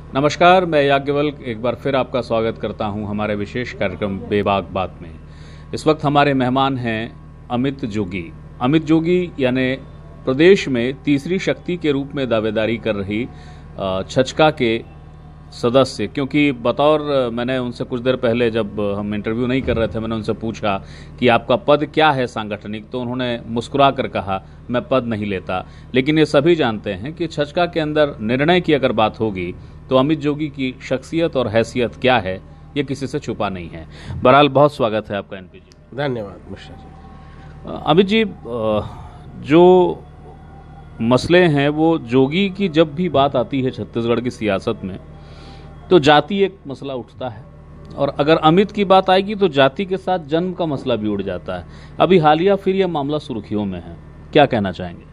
नमस्कार, मैं याज्ञवल्क्य एक बार फिर आपका स्वागत करता हूं हमारे विशेष कार्यक्रम बेबाक बात में। इस वक्त हमारे मेहमान हैं अमित जोगी। अमित जोगी यानी प्रदेश में तीसरी शक्ति के रूप में दावेदारी कर रही छचका के सदस्य, क्योंकि बतौर मैंने उनसे कुछ देर पहले जब हम इंटरव्यू नहीं कर रहे थे, मैंने उनसे पूछा कि आपका पद क्या है सांगठनिक, तो उन्होंने मुस्कुरा कर कहा मैं पद नहीं लेता। लेकिन ये सभी जानते हैं कि छचका के अंदर निर्णय की अगर बात होगी तो अमित जोगी की शख्सियत और हैसियत क्या है ये किसी से छुपा नहीं है। बहरहाल बहुत स्वागत है आपका एनपी जी। धन्यवाद मिश्रा जी। अमित जी, जो मसले हैं वो जोगी की जब भी बात आती है छत्तीसगढ़ की सियासत में तो जाति एक मसला उठता है, और अगर अमित की बात आएगी तो जाति के साथ जन्म का मसला भी उठ जाता है। अभी हालिया फिर यह मामला सुर्खियों में है, क्या कहना चाहेंगे?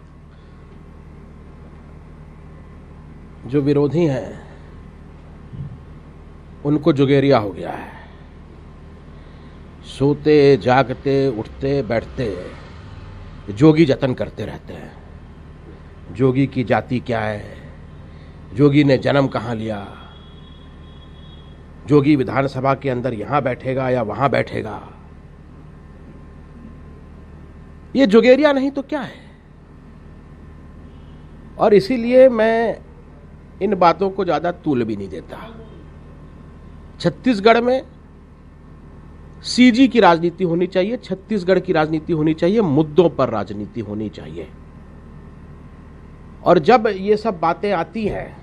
जो विरोधी हैं उनको जुगेरिया हो गया है। सोते जागते उठते बैठते जोगी जतन करते रहते हैं। जोगी की जाति क्या है, जोगी ने जन्म कहाँ लिया, जोगी विधानसभा के अंदर यहां बैठेगा या वहां बैठेगा। ये जोगेरिया नहीं तो क्या है। और इसीलिए मैं इन बातों को ज्यादा तूल भी नहीं देता। छत्तीसगढ़ में सीजी की राजनीति होनी चाहिए, छत्तीसगढ़ की राजनीति होनी चाहिए, मुद्दों पर राजनीति होनी चाहिए। और जब ये सब बातें आती हैं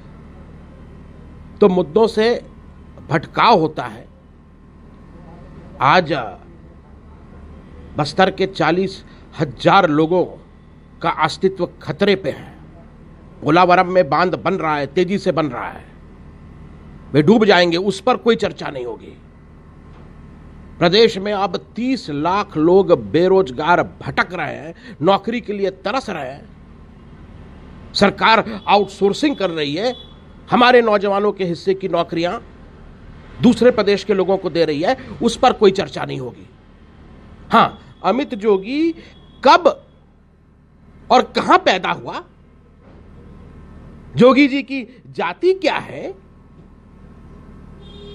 तो मुद्दों से भटकाव होता है। आज बस्तर के 40,000 लोगों का अस्तित्व खतरे पे है। पोलावरम में बांध बन रहा है, तेजी से बन रहा है, वे डूब जाएंगे, उस पर कोई चर्चा नहीं होगी। प्रदेश में अब 30 लाख लोग बेरोजगार भटक रहे हैं, नौकरी के लिए तरस रहे हैं। सरकार आउटसोर्सिंग कर रही है, हमारे नौजवानों के हिस्से की नौकरियां दूसरे प्रदेश के लोगों को दे रही है, उस पर कोई चर्चा नहीं होगी। हां, अमित जोगी कब और कहां पैदा हुआ, जोगी जी की जाति क्या है,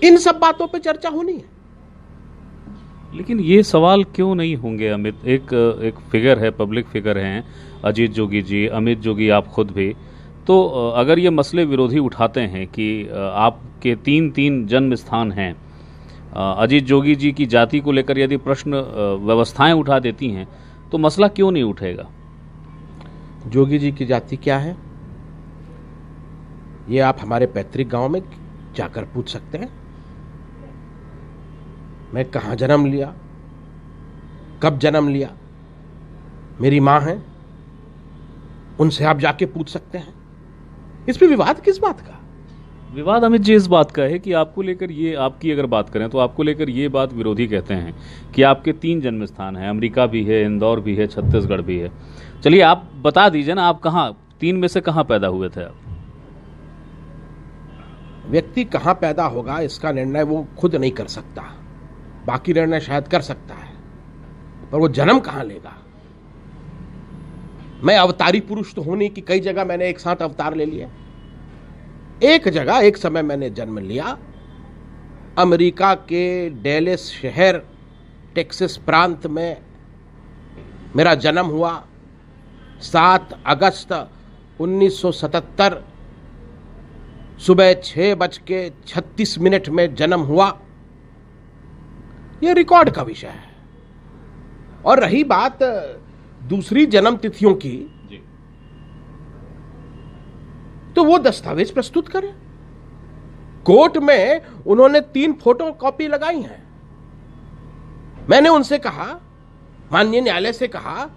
इन सब बातों पे चर्चा होनी है। लेकिन ये सवाल क्यों नहीं होंगे अमित? एक फिगर है, पब्लिक फिगर हैं अजीत जोगी जी, अमित जोगी, आप खुद भी। तो अगर ये मसले विरोधी उठाते हैं कि आपके 3 जन्म स्थान हैं, अजीत जोगी जी की जाति को लेकर यदि प्रश्न व्यवस्थाएं उठा देती हैं तो मसला क्यों नहीं उठेगा? जोगी जी की जाति क्या है ये आप हमारे पैतृक गांव में जाकर पूछ सकते हैं। मैं कहां जन्म लिया, कब जन्म लिया, मेरी मां है, उनसे आप जाके पूछ सकते हैं। इसमें विवाद किस बात का? विवाद अमित जी इस बात का है कि आपको लेकर ये, आपकी अगर बात करें तो आपको लेकर ये बात विरोधी कहते हैं कि आपके 3 जन्म स्थान हैं, अमेरिका भी है, इंदौर भी है, छत्तीसगढ़ भी है। चलिए आप बता दीजिए ना, आप कहां 3 में से कहां पैदा हुए थे आप? व्यक्ति कहां पैदा होगा इसका निर्णय वो खुद नहीं कर सकता, बाकी निर्णय शायद कर सकता है, पर वो जन्म कहां लेगा। मैं अवतारी पुरुष तो हूं नहीं कि कई जगह मैंने एक साथ अवतार ले लिए। एक जगह एक समय मैंने जन्म लिया, अमेरिका के डेलेस शहर, टेक्सास प्रांत में मेरा जन्म हुआ। 7 अगस्त 1977 सुबह 6:36 में जन्म हुआ। यह रिकॉर्ड का विषय है। और रही बात दूसरी जन्म तिथियों की, तो वो दस्तावेज प्रस्तुत करें। कोर्ट में उन्होंने 3 फोटो कॉपी लगाई हैं। मैंने उनसे कहा, माननीय न्यायालय से कहा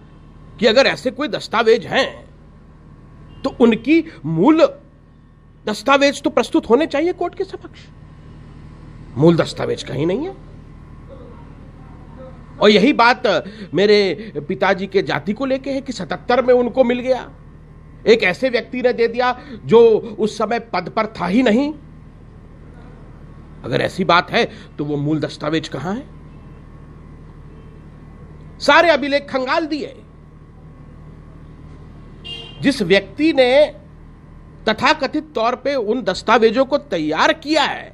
कि अगर ऐसे कोई दस्तावेज हैं तो उनकी मूल दस्तावेज तो प्रस्तुत होने चाहिए कोर्ट के समक्ष। मूल दस्तावेज कहीं नहीं है। और यही बात मेरे पिताजी के जाति को लेके है कि 77 में उनको मिल गया, एक ऐसे व्यक्ति ने दे दिया जो उस समय पद पर था ही नहीं। अगर ऐसी बात है तो वो मूल दस्तावेज कहां है? सारे अभिलेख खंगाल दिए। जिस व्यक्ति ने तथाकथित तौर पे उन दस्तावेजों को तैयार किया है,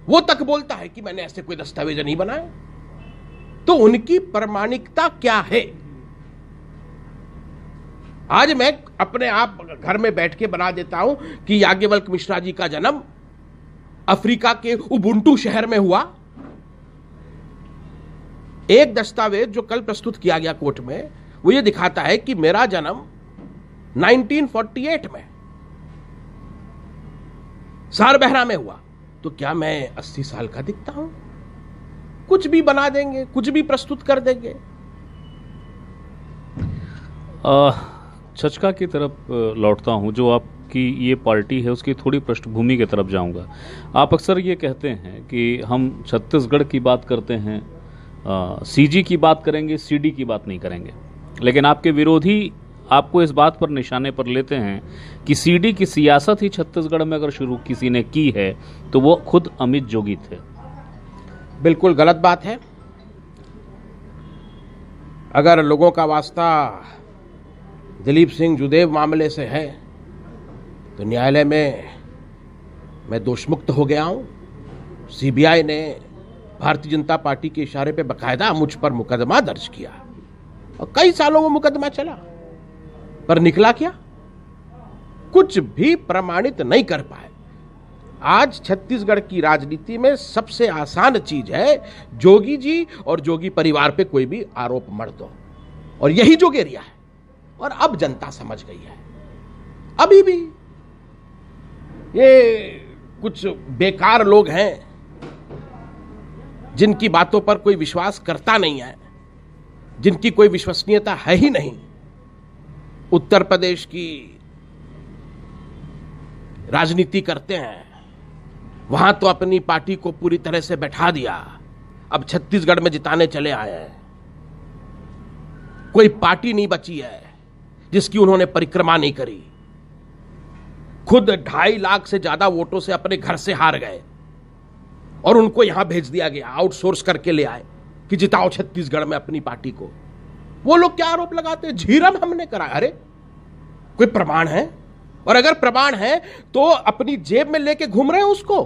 वो तक बोलता है कि मैंने ऐसे कोई दस्तावेज नहीं बनाए, तो उनकी प्रामाणिकता क्या है? आज मैं अपने आप घर में बैठ के बना देता हूं कि याज्ञवल्क्य मिश्रा जी का जन्म अफ्रीका के उबुंटू शहर में हुआ। एक दस्तावेज जो कल प्रस्तुत किया गया कोर्ट में, वो ये दिखाता है कि मेरा जन्म 1948 में सारबहरा में हुआ। तो क्या मैं 80 साल का दिखता हूं? कुछ भी बना देंगे, कुछ भी प्रस्तुत कर देंगे। छचका की तरफ लौटता हूं। जो आपकी ये पार्टी है उसकी थोड़ी पृष्ठभूमि की तरफ जाऊंगा। आप अक्सर ये कहते हैं कि हम छत्तीसगढ़ की बात करते हैं, सीजी की बात करेंगे, सीडी की बात नहीं करेंगे। लेकिन आपके विरोधी आपको इस बात पर निशाने पर लेते हैं कि सीडी की सियासत ही छत्तीसगढ़ में अगर शुरू किसी ने की है तो वो खुद अमित जोगी थे। बिल्कुल गलत बात है। अगर लोगों का वास्ता दिलीप सिंह जुदेव मामले से है तो न्यायालय में मैं दोषमुक्त हो गया हूं। सीबीआई ने भारतीय जनता पार्टी के इशारे पे बकायदा मुझ पर मुकदमा दर्ज किया और कई सालों में मुकदमा चला, पर निकला क्या? कुछ भी प्रमाणित नहीं कर पाए। आज छत्तीसगढ़ की राजनीति में सबसे आसान चीज है जोगी जी और जोगी परिवार पे कोई भी आरोप मढ़ दो, और यही जोगेरिया है। और अब जनता समझ गई है। अभी भी ये कुछ बेकार लोग हैं जिनकी बातों पर कोई विश्वास करता नहीं है, जिनकी कोई विश्वसनीयता है ही नहीं। उत्तर प्रदेश की राजनीति करते हैं, वहां तो अपनी पार्टी को पूरी तरह से बैठा दिया, अब छत्तीसगढ़ में जिताने चले आए हैं। कोई पार्टी नहीं बची है जिसकी उन्होंने परिक्रमा नहीं करी। खुद 2.5 लाख से ज्यादा वोटों से अपने घर से हार गए और उनको यहां भेज दिया गया, आउटसोर्स करके ले आए कि जिताओ छत्तीसगढ़ में अपनी पार्टी को। वो लोग क्या आरोप लगाते हैं? झीरम हमने करा। अरे कोई प्रमाण है? और अगर प्रमाण है तो अपनी जेब में लेके घूम रहे हैं उसको,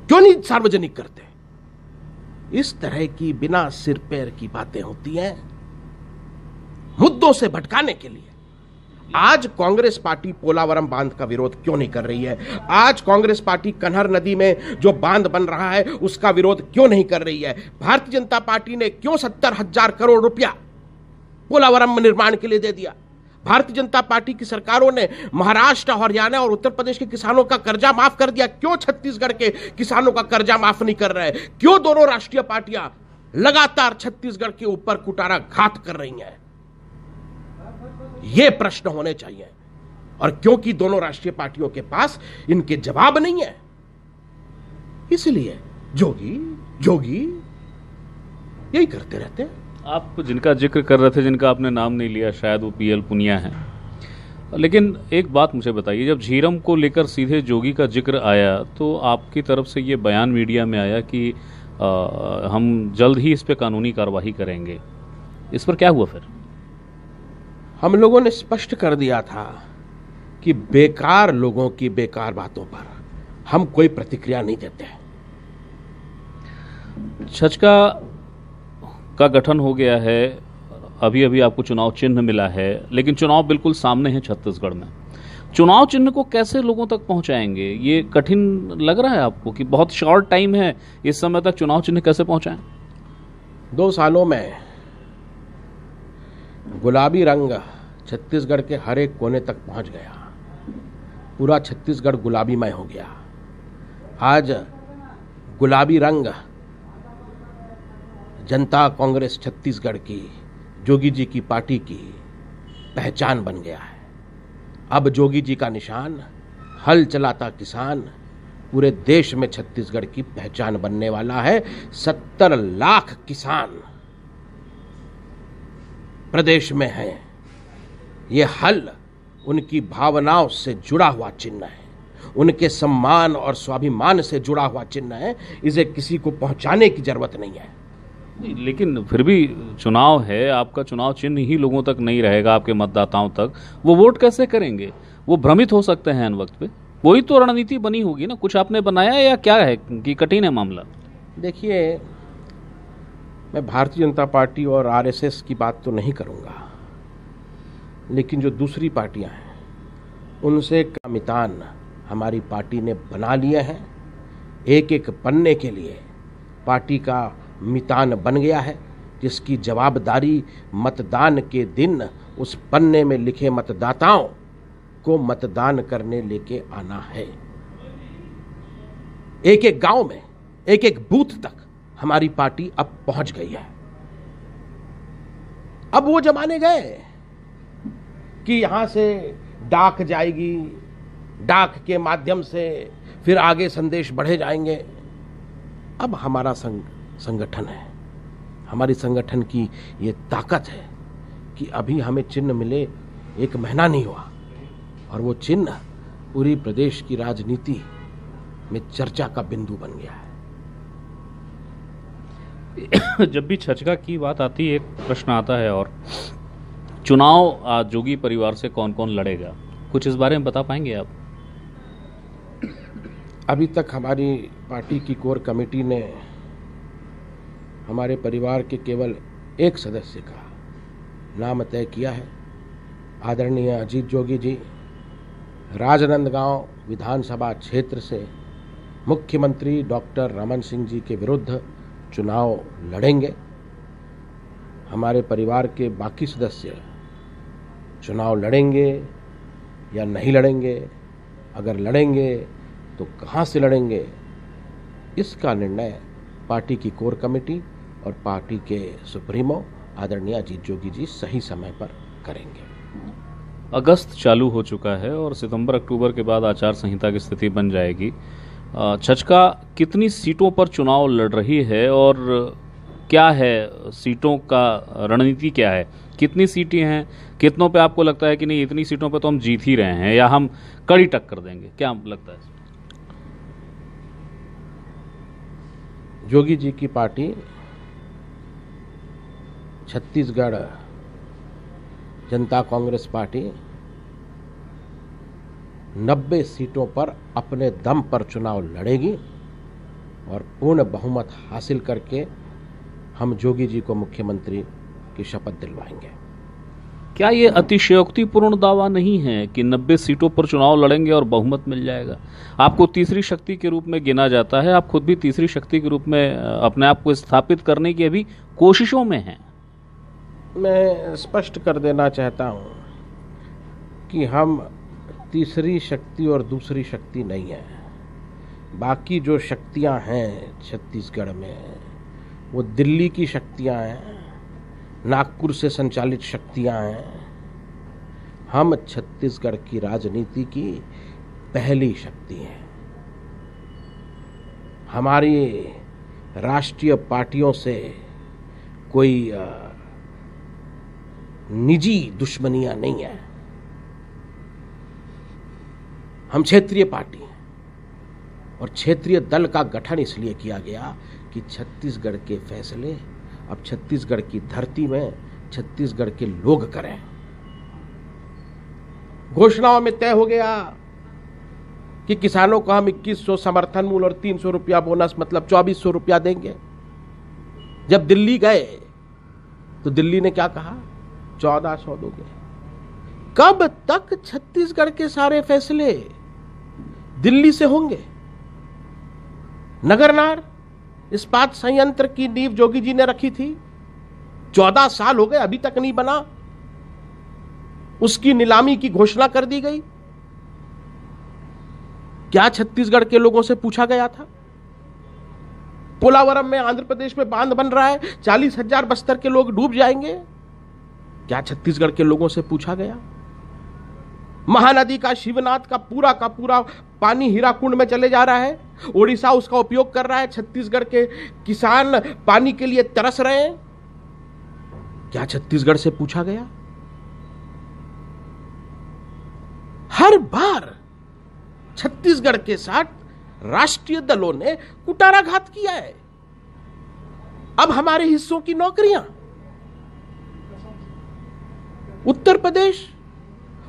क्यों नहीं सार्वजनिक करते? इस तरह की बिना सिर पैर की बातें होती हैं मुद्दों से भटकाने के लिए। आज कांग्रेस पार्टी पोलावरम बांध का विरोध क्यों नहीं कर रही है? आज कांग्रेस पार्टी कन्हर नदी में जो बांध बन रहा है उसका विरोध क्यों नहीं कर रही है? भारतीय जनता पार्टी ने क्यों 70,000 करोड़ रुपया पोलावरम निर्माण के लिए दे दिया? भारतीय जनता पार्टी की सरकारों ने महाराष्ट्र, हरियाणा और उत्तर प्रदेश के किसानों का कर्जा माफ कर दिया, क्यों छत्तीसगढ़ के किसानों का कर्जा माफ नहीं कर रहे? क्यों दोनों राष्ट्रीय पार्टियां लगातार छत्तीसगढ़ के ऊपर कुटारा घात कर रही हैं? ये प्रश्न होने चाहिए। और क्योंकि दोनों राष्ट्रीय पार्टियों के पास इनके जवाब नहीं है, इसलिए जोगी जोगी यही करते रहते हैं। आप जिनका जिक्र कर रहे थे, जिनका आपने नाम नहीं लिया, शायद वो पीएल पुनिया हैं। लेकिन एक बात मुझे बताइए, जब झीरम को लेकर सीधे जोगी का जिक्र आया तो आपकी तरफ से ये बयान मीडिया में आया कि हम जल्द ही इस पे कानूनी कार्रवाई करेंगे। इस पर क्या हुआ फिर? हम लोगों ने स्पष्ट कर दिया था कि बेकार लोगों की बेकार बातों पर हम कोई प्रतिक्रिया नहीं देते। छचका का गठन हो गया है, अभी अभी आपको चुनाव चिन्ह मिला है, लेकिन चुनाव बिल्कुल सामने है छत्तीसगढ़ में। चुनाव चिन्ह को कैसे लोगों तक पहुंचाएंगे? ये कठिन लग रहा है आपको कि बहुत शॉर्ट टाइम है, इस समय तक चुनाव चिन्ह कैसे पहुंचाएं? 2 सालों में गुलाबी रंग छत्तीसगढ़ के हर एक कोने तक पहुंच गया। पूरा छत्तीसगढ़ गुलाबीमय हो गया। आज गुलाबी रंग जनता कांग्रेस छत्तीसगढ़ की, जोगी जी की पार्टी की पहचान बन गया है। अब जोगी जी का निशान हल चलाता किसान पूरे देश में छत्तीसगढ़ की पहचान बनने वाला है। 70 लाख किसान प्रदेश में हैं। ये हल उनकी भावनाओं से जुड़ा हुआ चिन्ह है, उनके सम्मान और स्वाभिमान से जुड़ा हुआ चिन्ह है। इसे किसी को पहुंचाने की जरूरत नहीं है। लेकिन फिर भी चुनाव है, आपका चुनाव चिन्ह ही लोगों तक नहीं रहेगा, आपके मतदाताओं तक, वो वोट कैसे करेंगे? वो भ्रमित हो सकते हैं इन वक्त पे। वही तो रणनीति बनी होगी ना, कुछ आपने बनाया या क्या है कि कठिन है मामला? देखिए, मैं भारतीय जनता पार्टी और आरएसएस की बात तो नहीं करूंगा, लेकिन जो दूसरी पार्टियां हैं उनसे का मितान हमारी पार्टी ने बना लिए हैं। एक एक पन्ने के लिए पार्टी का मितान बन गया है, जिसकी जवाबदारी मतदान के दिन उस पन्ने में लिखे मतदाताओं को मतदान करने लेके आना है। एक एक गांव में, एक एक बूथ तक हमारी पार्टी अब पहुंच गई है। अब वो जमाने गए कि यहां से डाक जाएगी, डाक के माध्यम से फिर आगे संदेश बढ़े जाएंगे। अब हमारा संगठन है, हमारी संगठन की ये ताकत है कि अभी हमें चिन्ह मिले 1 महीना नहीं हुआ और वो चिन्ह पूरी प्रदेश की राजनीति में चर्चा का बिंदु बन गया है। जब भी छचका की बात आती है, एक प्रश्न आता है, और चुनाव जोगी परिवार से कौन कौन लड़ेगा, कुछ इस बारे में बता पाएंगे आप? अभी तक हमारी पार्टी की कोर कमेटी ने हमारे परिवार के केवल एक सदस्य का नाम तय किया है। आदरणीय अजीत जोगी जी राजनांदगांव विधानसभा क्षेत्र से मुख्यमंत्री डॉक्टर रमन सिंह जी के विरुद्ध चुनाव लड़ेंगे। हमारे परिवार के बाकी सदस्य चुनाव लड़ेंगे या नहीं लड़ेंगे, अगर लड़ेंगे तो कहां से लड़ेंगे, इसका निर्णय पार्टी की कोर कमेटी और पार्टी के सुप्रीमो आदरणीय अजीत जोगी जी सही समय पर करेंगे। अगस्त चालू हो चुका है और सितंबर अक्टूबर के बाद आचार संहिता की स्थिति बन जाएगी। छचका कितनी सीटों पर चुनाव लड़ रही है और क्या है सीटों का रणनीति, क्या है, कितनी सीटें हैं, कितनों पे आपको लगता है कि नहीं इतनी सीटों पे तो हम जीत ही रहे हैं या हम कड़ी टक्कर देंगे, क्या लगता है? जोगी जी की पार्टी छत्तीसगढ़ जनता कांग्रेस पार्टी 90 सीटों पर अपने दम पर चुनाव लड़ेगी और पूर्ण बहुमत हासिल करके हम जोगी जी को मुख्यमंत्री की शपथ दिलवाएंगे। क्या ये अतिशयोक्तिपूर्ण दावा नहीं है कि 90 सीटों पर चुनाव लड़ेंगे और बहुमत मिल जाएगा? आपको तीसरी शक्ति के रूप में गिना जाता है, आप खुद भी तीसरी शक्ति के रूप में अपने आप को स्थापित करने की अभी कोशिशों में हैं। मैं स्पष्ट कर देना चाहता हूं कि हम तीसरी शक्ति और दूसरी शक्ति नहीं है। बाकी जो शक्तियां हैं छत्तीसगढ़ में वो दिल्ली की शक्तियां हैं, नागपुर से संचालित शक्तियां हैं। हम छत्तीसगढ़ की राजनीति की पहली शक्ति हैं। हमारी राष्ट्रीय पार्टियों से कोई निजी दुश्मनियां नहीं है। हम क्षेत्रीय पार्टी हैं और क्षेत्रीय दल का गठन इसलिए किया गया कि छत्तीसगढ़ के फैसले अब छत्तीसगढ़ की धरती में छत्तीसगढ़ के लोग करें। घोषणाओं में तय हो गया कि किसानों को हम 2100 समर्थन मूल्य और 300 रुपया बोनस, मतलब 2400 रुपया देंगे। जब दिल्ली गए तो दिल्ली ने क्या कहा? 1400 दोगे। कब तक छत्तीसगढ़ के सारे फैसले दिल्ली से होंगे? नगरनार इस्पात संयंत्र की नींव जोगी जी ने रखी थी, 14 साल हो गए अभी तक नहीं बना। उसकी नीलामी की घोषणा कर दी गई। क्या छत्तीसगढ़ के लोगों से पूछा गया था? पोलावरम में आंध्र प्रदेश में बांध बन रहा है, 40,000 बस्तर के लोग डूब जाएंगे। क्या छत्तीसगढ़ के लोगों से पूछा गया? महानदी का शिवनाथ का पूरा पानी हीराकुंड में चले जा रहा है, ओडिशा उसका उपयोग कर रहा है, छत्तीसगढ़ के किसान पानी के लिए तरस रहे हैं। क्या छत्तीसगढ़ से पूछा गया? हर बार छत्तीसगढ़ के साथ राष्ट्रीय दलों ने कुटाराघात किया है। अब हमारे हिस्सों की नौकरियां उत्तर प्रदेश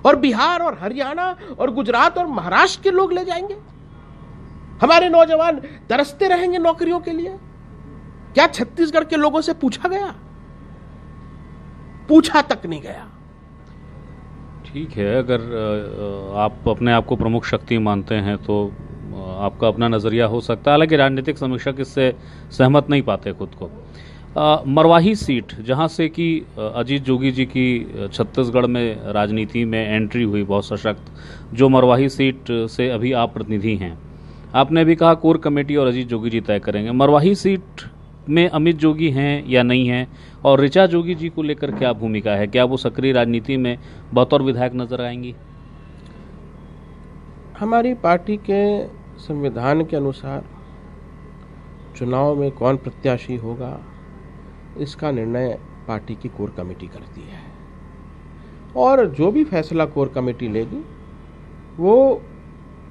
और बिहार और हरियाणा और गुजरात और महाराष्ट्र के लोग ले जाएंगे। हमारे नौजवान तरसते रहेंगे नौकरियों के लिए। क्या छत्तीसगढ़ के लोगों से पूछा गया? पूछा तक नहीं गया। ठीक है, अगर आप अपने आप को प्रमुख शक्ति मानते हैं तो आपका अपना नज़रिया हो सकता है, हालांकि राजनीतिक समीक्षक इससे सहमत नहीं पाते खुद को। मरवाही सीट, जहां से कि अजीत जोगी जी की छत्तीसगढ़ में राजनीति में एंट्री हुई बहुत सशक्त, जो मरवाही सीट से अभी आप प्रतिनिधि हैं, आपने भी कहा कोर कमेटी और अजीत जोगी जी तय करेंगे। मरवाही सीट में अमित जोगी हैं या नहीं हैं, और ऋचा जोगी जी को लेकर क्या भूमिका है? क्या वो सक्रिय राजनीति में बतौर विधायक नजर आएंगी? हमारी पार्टी के संविधान के अनुसार चुनाव में कौन प्रत्याशी होगा, इसका निर्णय पार्टी की कोर कमेटी करती है, और जो भी फैसला कोर कमेटी लेगी वो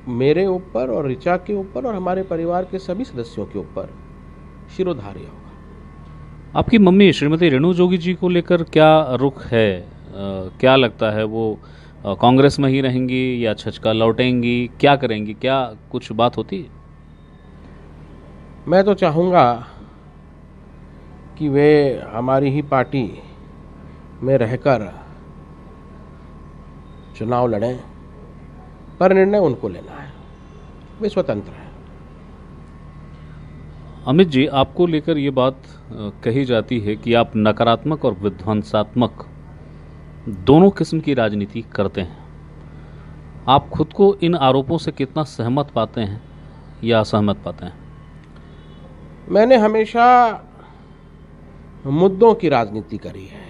मेरे ऊपर और ऋचा के ऊपर और हमारे परिवार के सभी सदस्यों के ऊपर शिरोधार्य होगा। आपकी मम्मी श्रीमती रेणु जोगी जी को लेकर क्या रुख है? क्या लगता है, वो कांग्रेस में ही रहेंगी या छचका लौटेंगी? क्या करेंगी? क्या कुछ बात होती है? मैं तो चाहूँगा कि वे हमारी ही पार्टी में रहकर चुनाव लड़ें, पर निर्णय उनको लेना है, वे स्वतंत्र हैं। अमित जी, आपको लेकर ये बात कही जाती है कि आप नकारात्मक और विध्वंसात्मक दोनों किस्म की राजनीति करते हैं। आप खुद को इन आरोपों से कितना सहमत पाते हैं या असहमत पाते हैं? मैंने हमेशा मुद्दों की राजनीति करी है।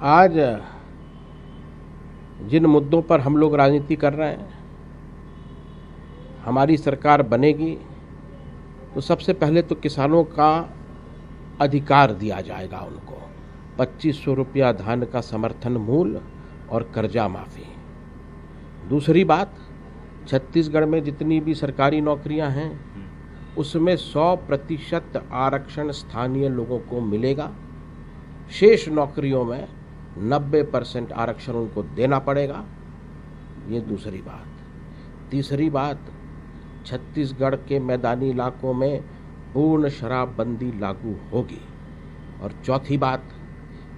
आज जिन मुद्दों पर हम लोग राजनीति कर रहे हैं, हमारी सरकार बनेगी तो सबसे पहले तो किसानों का अधिकार दिया जाएगा उनको, 2500 रुपया धान का समर्थन मूल्य और कर्जा माफी। दूसरी बात, छत्तीसगढ़ में जितनी भी सरकारी नौकरियां हैं उसमें 100% आरक्षण स्थानीय लोगों को मिलेगा। शेष नौकरियों में 90% आरक्षण उनको देना पड़ेगा। ये दूसरी बात। तीसरी बात, छत्तीसगढ़ के मैदानी इलाकों में पूर्ण शराबबंदी लागू होगी। और चौथी बात,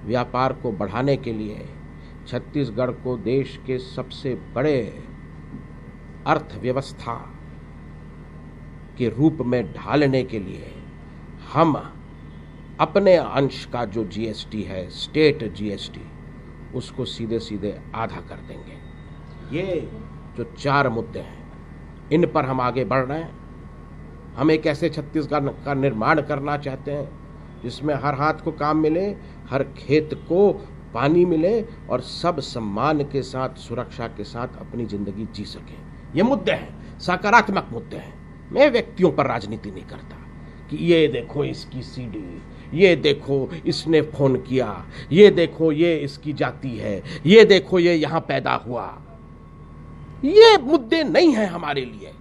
व्यापार को बढ़ाने के लिए छत्तीसगढ़ को देश के सबसे बड़े अर्थव्यवस्था के रूप में ढालने के लिए हम अपने अंश का जो जीएसटी है, स्टेट जीएसटी, उसको सीधे सीधे आधा कर देंगे। ये जो 4 मुद्दे हैं, इन पर हम आगे बढ़ रहे हैं। हम एक ऐसे छत्तीसगढ़ का निर्माण करना चाहते हैं जिसमें हर हाथ को काम मिले, हर खेत को पानी मिले और सब सम्मान के साथ, सुरक्षा के साथ अपनी जिंदगी जी सके। ये मुद्दे हैं, सकारात्मक मुद्दे हैं। मैं व्यक्तियों पर राजनीति नहीं करता कि ये देखो इसकी सीडी, ये देखो इसने फोन किया, ये देखो ये इसकी जाति है, ये देखो ये यहां पैदा हुआ। ये मुद्दे नहीं हैं हमारे लिए,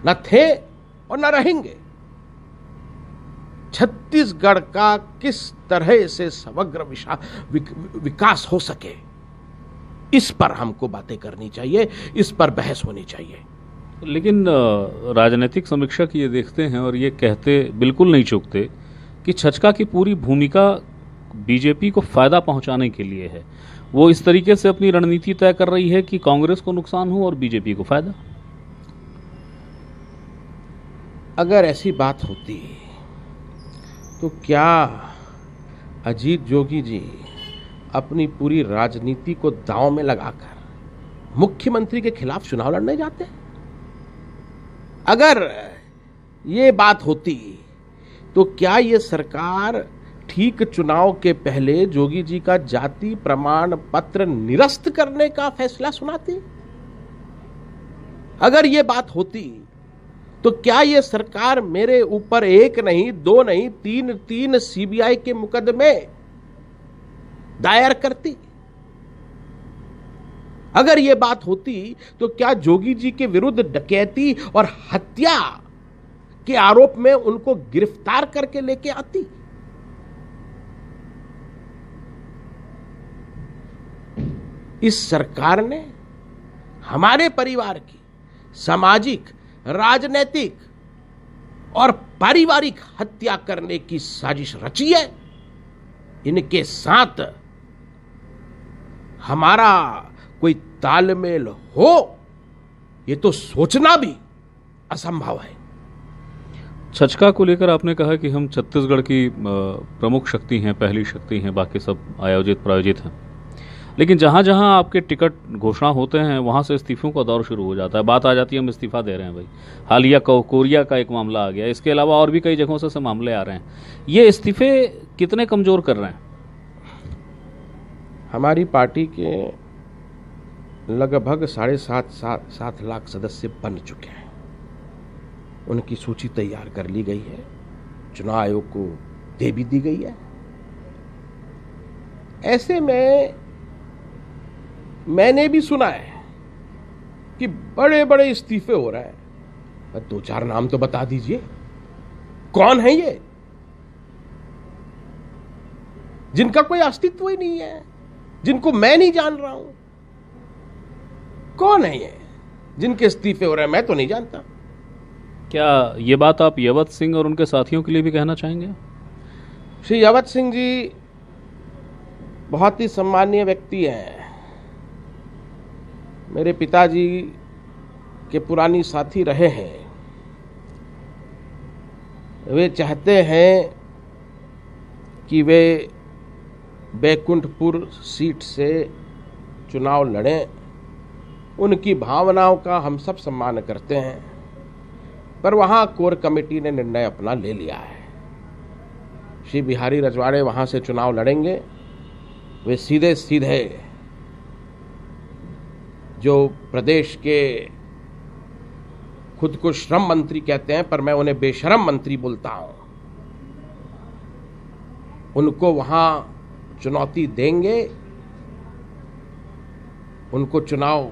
न थे और न रहेंगे। छत्तीसगढ़ का किस तरह से समग्र विकास हो सके, इस पर हमको बातें करनी चाहिए, इस पर बहस होनी चाहिए। लेकिन राजनीतिक समीक्षक ये देखते हैं और ये कहते बिल्कुल नहीं चूकते कि छचका की पूरी भूमिका बीजेपी को फायदा पहुंचाने के लिए है। वो इस तरीके से अपनी रणनीति तय कर रही है कि कांग्रेस को नुकसान हो और बीजेपी को फायदा। अगर ऐसी बात होती तो क्या अजीत जोगी जी अपनी पूरी राजनीति को दांव में लगाकर मुख्यमंत्री के खिलाफ चुनाव लड़ने जाते? अगर ये बात होती तो क्या ये सरकार ठीक चुनाव के पहले जोगी जी का जाति प्रमाण पत्र निरस्त करने का फैसला सुनाती? अगर ये बात होती तो क्या ये सरकार मेरे ऊपर 1 नहीं, 2 नहीं, 3 सीबीआई के मुकदमे दायर करती? अगर ये बात होती तो क्या जोगी जी के विरुद्ध डकैती और हत्या के आरोप में उनको गिरफ्तार करके लेके आती। इस सरकार ने हमारे परिवार की सामाजिक, राजनीतिक और पारिवारिक हत्या करने की साजिश रची है। इनके साथ हमारा कोई तालमेल हो, ये तो सोचना भी असंभव है। छचका को लेकर आपने कहा कि हम छत्तीसगढ़ की प्रमुख शक्ति हैं, पहली शक्ति हैं, बाकी सब आयोजित प्रायोजित हैं, लेकिन जहां जहां आपके टिकट घोषणा होते हैं वहां से इस्तीफों का दौर शुरू हो जाता है। बात आ जाती है हम इस्तीफा दे रहे हैं भाई। हालिया कोरिया का एक मामला आ गया, इसके अलावा और भी कई जगहों से मामले आ रहे हैं। ये इस्तीफे कितने कमजोर कर रहे हैं? हमारी पार्टी के लगभग 7.5 लाख सदस्य बन चुके हैं। उनकी सूची तैयार कर ली गई है, चुनाव आयोग को दे भी दी गई है। ऐसे में मैंने भी सुना है कि बड़े बड़े इस्तीफे हो रहे हैं। 2-4 नाम तो बता दीजिए, कौन है ये जिनका कोई अस्तित्व ही नहीं है, जिनको मैं नहीं जान रहा हूं? कौन है ये जिनके इस्तीफे हो रहे हैं? मैं तो नहीं जानता। क्या ये बात आप यवत सिंह और उनके साथियों के लिए भी कहना चाहेंगे? श्री यवत सिंह जी बहुत ही सम्मानीय व्यक्ति हैं। मेरे पिताजी के पुरानी साथी रहे हैं। वे चाहते हैं कि वे बैकुंठपुर सीट से चुनाव लड़ें। उनकी भावनाओं का हम सब सम्मान करते हैं, पर वहां कोर कमेटी ने निर्णय अपना ले लिया है। श्री बिहारी रजवाड़े वहां से चुनाव लड़ेंगे। वे सीधे सीधे जो प्रदेश के खुद को श्रम मंत्री कहते हैं, पर मैं उन्हें बेशरम मंत्री बोलता हूं, उनको वहां चुनौती देंगे, उनको चुनाव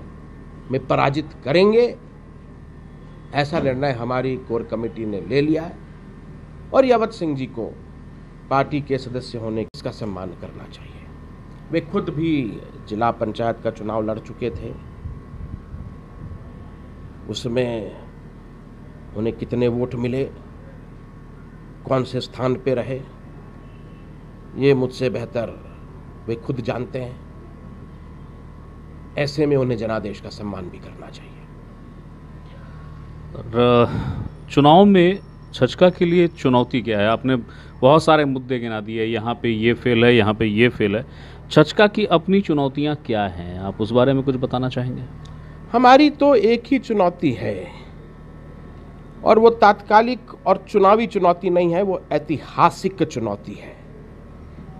में पराजित करेंगे। ऐसा निर्णय हमारी कोर कमेटी ने ले लिया है और यवत सिंह जी को पार्टी के सदस्य होने का सम्मान करना चाहिए। वे खुद भी जिला पंचायत का चुनाव लड़ चुके थे। उसमें उन्हें कितने वोट मिले, कौन से स्थान पे रहे, ये मुझसे बेहतर वे खुद जानते हैं। ऐसे में उन्हें जनादेश का सम्मान भी करना चाहिए। चुनाव में छचका के लिए चुनौती क्या है? आपने बहुत सारे मुद्दे गिना दिए, यहाँ पे ये फेल है, यहाँ पे ये फेल है। छचका की अपनी चुनौतियाँ क्या हैं? आप उस बारे में कुछ बताना चाहेंगे? हमारी तो एक ही चुनौती है, और वो तात्कालिक और चुनावी चुनौती नहीं है, वो ऐतिहासिक चुनौती है।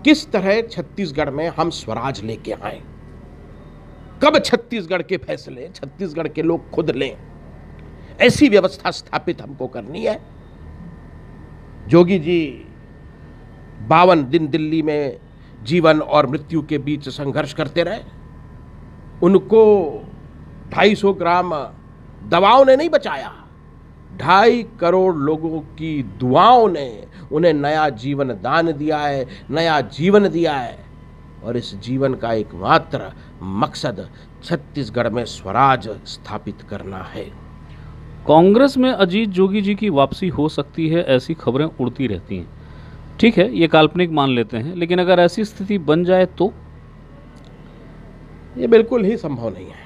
किस तरह छत्तीसगढ़ में हम स्वराज लेके आए, कब छत्तीसगढ़ के फैसले छत्तीसगढ़ के लोग खुद लें, ऐसी व्यवस्था स्थापित हमको करनी है। जोगी जी 52 दिन दिल्ली में जीवन और मृत्यु के बीच संघर्ष करते रहे। उनको 250 ग्राम दवाओं ने नहीं बचाया, 2.5 करोड़ लोगों की दुआओं ने उन्हें नया जीवन दान दिया है, नया जीवन दिया है। और इस जीवन का एकमात्र मकसद छत्तीसगढ़ में स्वराज स्थापित करना है। कांग्रेस में अजीत जोगी जी की वापसी हो सकती है, ऐसी खबरें उड़ती रहती हैं। ठीक है, ये काल्पनिक मान लेते हैं, लेकिन अगर ऐसी स्थिति बन जाए तो? ये बिल्कुल ही संभव नहीं है।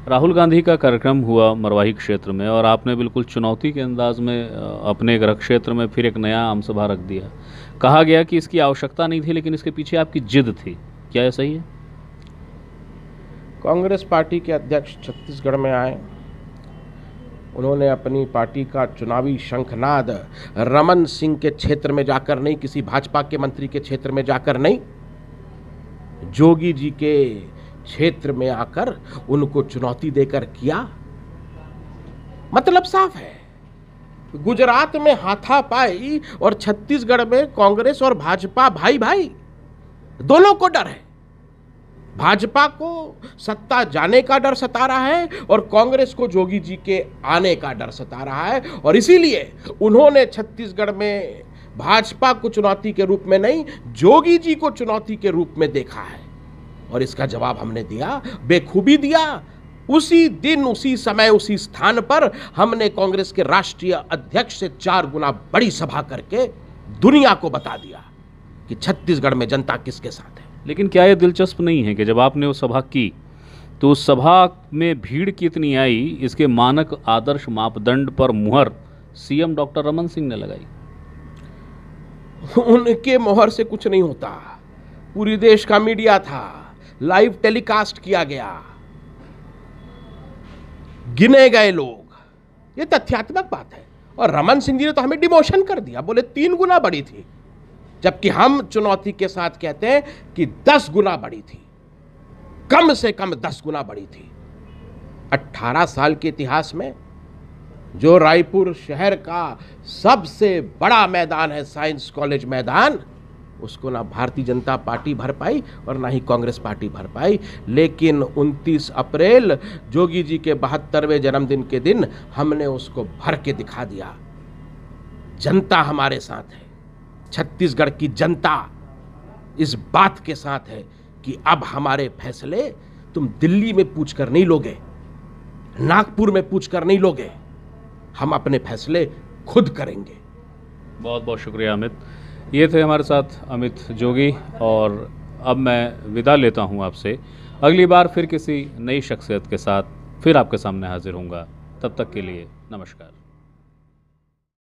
राहुल गांधी का कार्यक्रम हुआ मरवाही क्षेत्र में और आपने बिल्कुल चुनौती के अंदाज में अपने गृह क्षेत्र में फिर एक नया आमसभा रख दिया। कहा गया कि इसकी आवश्यकता नहीं थी, लेकिन इसके पीछे आपकी जिद थी। क्या ये सही है? कांग्रेस पार्टी के अध्यक्ष छत्तीसगढ़ में आए, उन्होंने अपनी पार्टी का चुनावी शंखनाद रमन सिंह के क्षेत्र में जाकर नहीं, किसी भाजपा के मंत्री के क्षेत्र में जाकर नहीं, जोगी जी के क्षेत्र में आकर उनको चुनौती देकर किया। मतलब साफ है, गुजरात में हाथापाई और छत्तीसगढ़ में कांग्रेस और भाजपा भाई भाई दोनों को डर है। भाजपा को सत्ता जाने का डर सता रहा है और कांग्रेस को जोगी जी के आने का डर सता रहा है, और इसीलिए उन्होंने छत्तीसगढ़ में भाजपा को चुनौती के रूप में नहीं, जोगी जी को चुनौती के रूप में देखा है। और इसका जवाब हमने दिया, बेखूबी दिया। उसी दिन, उसी समय, उसी स्थान पर हमने कांग्रेस के राष्ट्रीय अध्यक्ष से 4 गुना बड़ी सभा करके दुनिया को बता दिया कि छत्तीसगढ़ में जनता किसके साथ है। लेकिन क्या यह दिलचस्प नहीं है कि जब आपने वो सभा की तो उस सभा में भीड़ कितनी आई, इसके मानक आदर्श मापदंड पर मुहर सीएम डॉक्टर रमन सिंह ने लगाई। उनके मोहर से कुछ नहीं होता। पूरी देश का मीडिया था, लाइव टेलीकास्ट किया गया, गिने गए लोग, ये तथ्यात्मक बात है। और रमन सिंह जी ने तो हमें डिमोशन कर दिया, बोले 3 गुना बड़ी थी, जबकि हम चुनौती के साथ कहते हैं कि 10 गुना बड़ी थी, कम से कम 10 गुना बड़ी थी। 18 साल के इतिहास में जो रायपुर शहर का सबसे बड़ा मैदान है, साइंस कॉलेज मैदान, उसको ना भारतीय जनता पार्टी भर पाई और ना ही कांग्रेस पार्टी भर पाई। लेकिन 29 अप्रैल जोगी जी के 72वें जन्मदिन के दिन हमने उसको भर के दिखा दिया। जनता हमारे साथ है, छत्तीसगढ़ की जनता इस बात के साथ है कि अब हमारे फैसले तुम दिल्ली में पूछकर नहीं लोगे, नागपुर में पूछकर नहीं लोगे, हम अपने फैसले खुद करेंगे। बहुत बहुत शुक्रिया अमित। ये थे हमारे साथ अमित जोगी, और अब मैं विदा लेता हूं आपसे। अगली बार फिर किसी नई शख्सियत के साथ फिर आपके सामने हाजिर होऊंगा। तब तक के लिए नमस्कार।